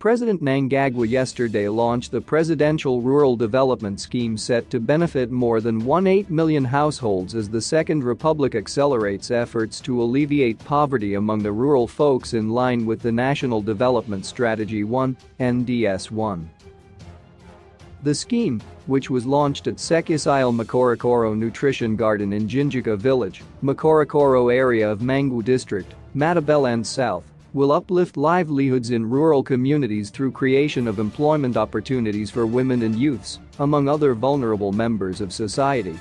President Mnangagwa yesterday launched the Presidential Rural Development Scheme set to benefit more than 18 million households as the Second Republic accelerates efforts to alleviate poverty among the rural folks in line with the National Development Strategy 1, NDS-1. The scheme, which was launched at Sekisile Makorokoro Nutrition Garden in Jinjika Village, Makorokoro area of Mangu District, Matabeland South, will uplift livelihoods in rural communities through creation of employment opportunities for women and youths, among other vulnerable members of society.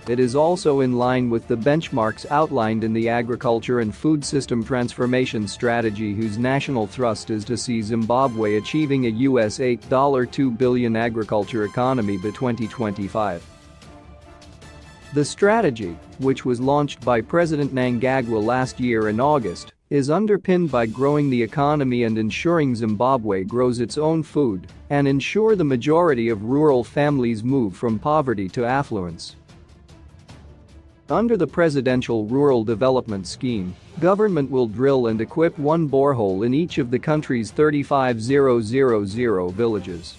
It is also in line with the benchmarks outlined in the Agriculture and Food System Transformation Strategy, whose national thrust is to see Zimbabwe achieving a US $8.2 billion agriculture economy by 2025. The strategy, which was launched by President Mnangagwa last year in August, is underpinned by growing the economy and ensuring Zimbabwe grows its own food and ensure the majority of rural families move from poverty to affluence. Under the Presidential Rural Development Scheme, government will drill and equip one borehole in each of the country's 35,000 villages.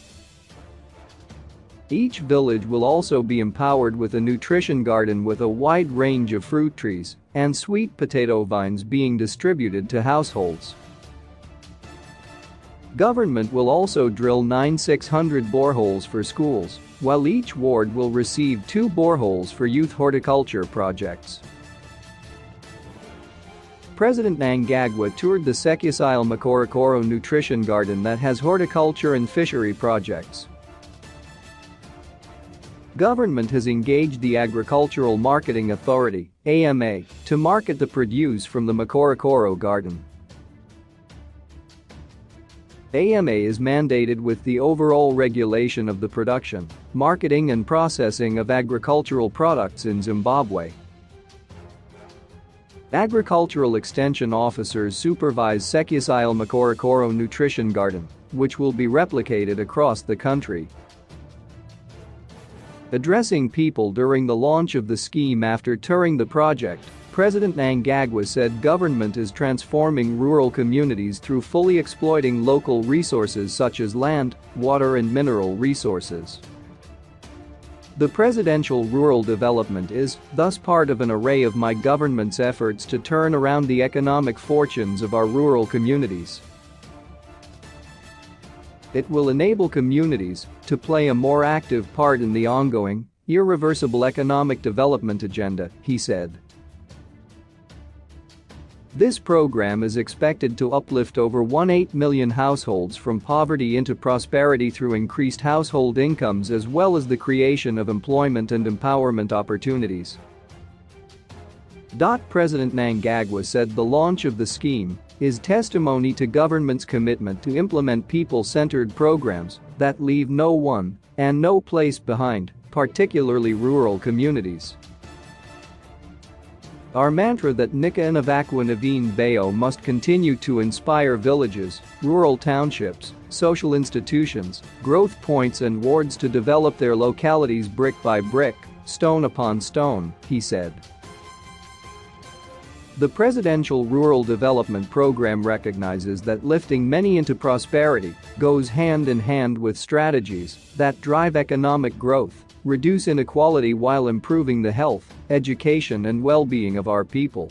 Each village will also be empowered with a nutrition garden with a wide range of fruit trees and sweet potato vines being distributed to households. Government will also drill 600 boreholes for schools, while each ward will receive 2 boreholes for youth horticulture projects. President Mnangagwa toured the Sekisile Makorokoro Nutrition Garden that has horticulture and fishery projects. Government has engaged the Agricultural Marketing Authority (AMA) to market the produce from the Makorokoro garden. AMA is mandated with the overall regulation of the production, marketing and processing of agricultural products in Zimbabwe. Agricultural Extension officers supervise Sekisile Makorokoro Nutrition Garden, which will be replicated across the country. Addressing people during the launch of the scheme after touring the project, President Mnangagwa said government is transforming rural communities through fully exploiting local resources such as land, water and mineral resources. The Presidential Rural Development is, thus, part of an array of my government's efforts to turn around the economic fortunes of our rural communities. It will enable communities to play a more active part in the ongoing, irreversible economic development agenda, he said. This program is expected to uplift over 18 million households from poverty into prosperity through increased household incomes as well as the creation of employment and empowerment opportunities. President Mnangagwa said the launch of the scheme is testimony to government's commitment to implement people-centered programs that leave no one and no place behind, particularly rural communities. Our mantra that Nika Inavakwa Naveen Bayo must continue to inspire villages, rural townships, social institutions, growth points and wards to develop their localities brick by brick, stone upon stone, he said. The Presidential Rural Development Program recognizes that lifting many into prosperity goes hand in hand with strategies that drive economic growth, reduce inequality while improving the health, education and well-being of our people.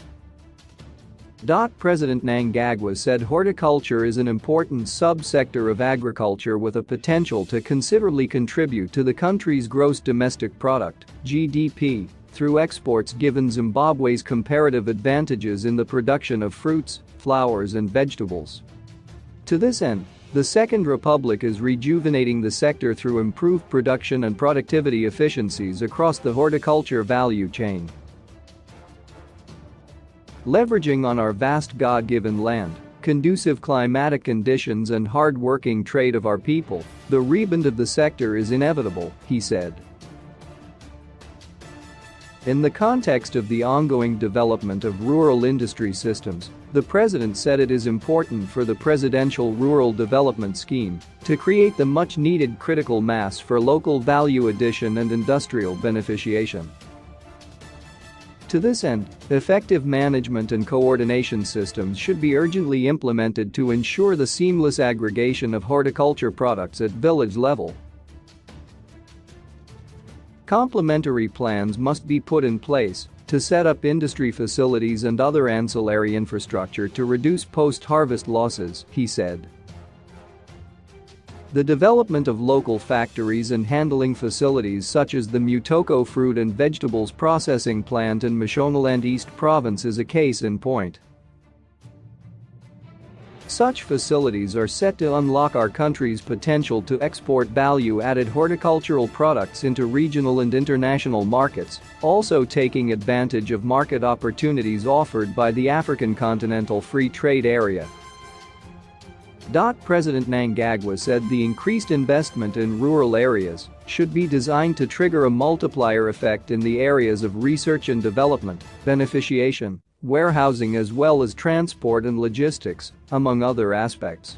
President Mnangagwa said horticulture is an important sub-sector of agriculture with a potential to considerably contribute to the country's gross domestic product, GDP, through exports given Zimbabwe's comparative advantages in the production of fruits, flowers and vegetables. To this end, the Second Republic is rejuvenating the sector through improved production and productivity efficiencies across the horticulture value chain. Leveraging on our vast God-given land, conducive climatic conditions and hard-working trade of our people, the rebound of the sector is inevitable, he said. In the context of the ongoing development of rural industry systems, the president said it is important for the Presidential Rural Development Scheme to create the much-needed critical mass for local value addition and industrial beneficiation. To this end, effective management and coordination systems should be urgently implemented to ensure the seamless aggregation of horticulture products at village level. Complementary plans must be put in place to set up industry facilities and other ancillary infrastructure to reduce post-harvest losses, he said. The development of local factories and handling facilities such as the Mutoko fruit and vegetables processing plant in Mashonaland East Province is a case in point. Such facilities are set to unlock our country's potential to export value-added horticultural products into regional and international markets, also taking advantage of market opportunities offered by the African Continental Free Trade Area. President Mnangagwa said the increased investment in rural areas should be designed to trigger a multiplier effect in the areas of research and development, beneficiation, warehousing as well as transport and logistics, among other aspects.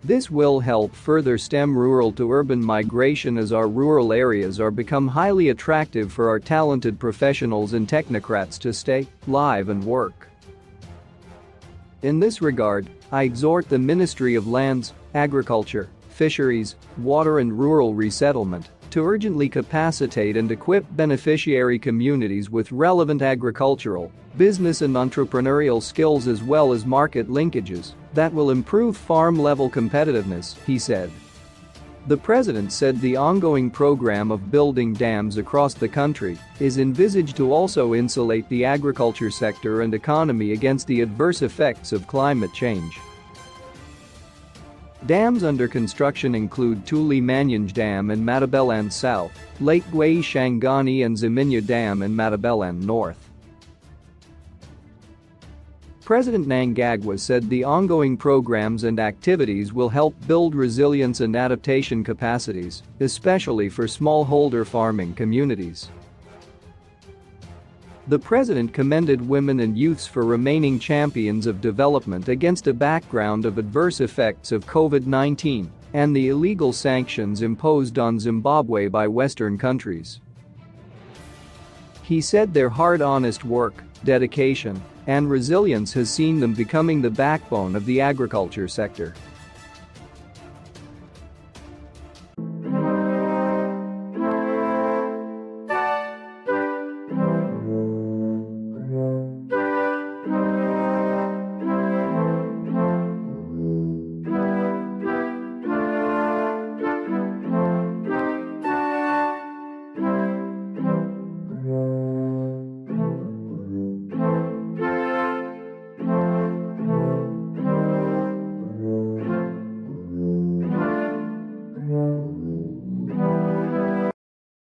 This will help further stem rural to urban migration as our rural areas are become highly attractive for our talented professionals and technocrats to stay, live and work. In this regard, I exhort the Ministry of Lands, Agriculture, Fisheries, Water and Rural Resettlement to urgently capacitate and equip beneficiary communities with relevant agricultural, business and entrepreneurial skills as well as market linkages that will improve farm-level competitiveness, he said. The president said the ongoing program of building dams across the country is envisaged to also insulate the agriculture sector and economy against the adverse effects of climate change. Dams under construction include Tuli Manyanje Dam in Matabelan South, Lake Gwei Shangani and Ziminya Dam in Matabelan North. President Mnangagwa said the ongoing programs and activities will help build resilience and adaptation capacities, especially for smallholder farming communities. The president commended women and youths for remaining champions of development against a background of adverse effects of COVID-19 and the illegal sanctions imposed on Zimbabwe by Western countries. He said their hard, honest work, dedication, and resilience has seen them becoming the backbone of the agriculture sector.